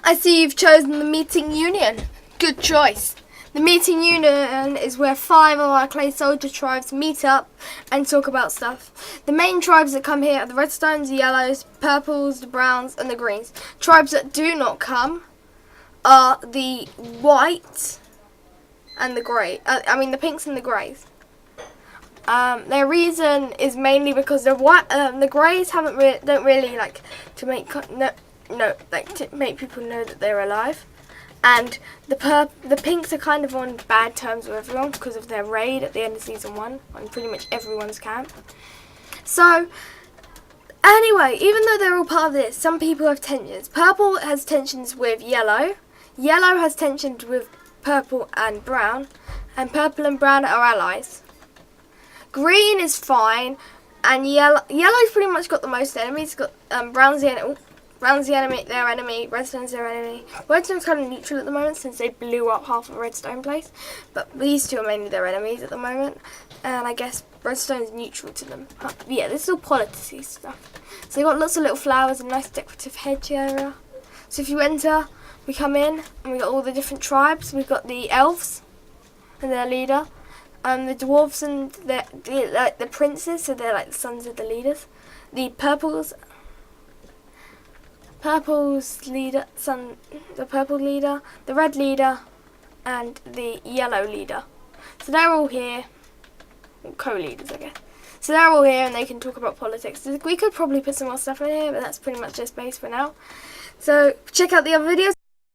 I see you've chosen the meeting union. Good choice. The meeting union is where 5 of our clay soldier tribes meet up and talk about stuff. The main tribes that come here are the redstones, the yellows, purples, the browns, and the greens. Tribes that do not come are the white and the grey. The pinks and the greys. Their reason is mainly because the greys don't really like to make to make people know that they're alive, and the pinks are kind of on bad terms with everyone because of their raid at the end of season 1 on pretty much everyone's camp. So anyway, even though they're all part of this, some people have tensions. Purple has tensions with yellow. Yellow has tensions with purple and brown, and purple and brown are allies. Green is fine, and yellow's pretty much got the most enemies. Got brown's the enemy, their enemy. Redstone's their enemy. Redstone's kind of neutral at the moment since they blew up half of Redstone place, but these two are mainly their enemies at the moment, and I guess Redstone's neutral to them. Yeah, this is all politics stuff. So they got lots of little flowers and nice decorative hedge area. So if you enter, we come in and we got all the different tribes. We've got the elves and their leader. The dwarves and the princes, so they're like the sons of the leaders. The purple's leader, the purple leader, the red leader, and the yellow leader. So they're all here, co-leaders, I guess. So they're all here and they can talk about politics. We could probably put some more stuff in here, but that's pretty much just base for now. So check out the other videos.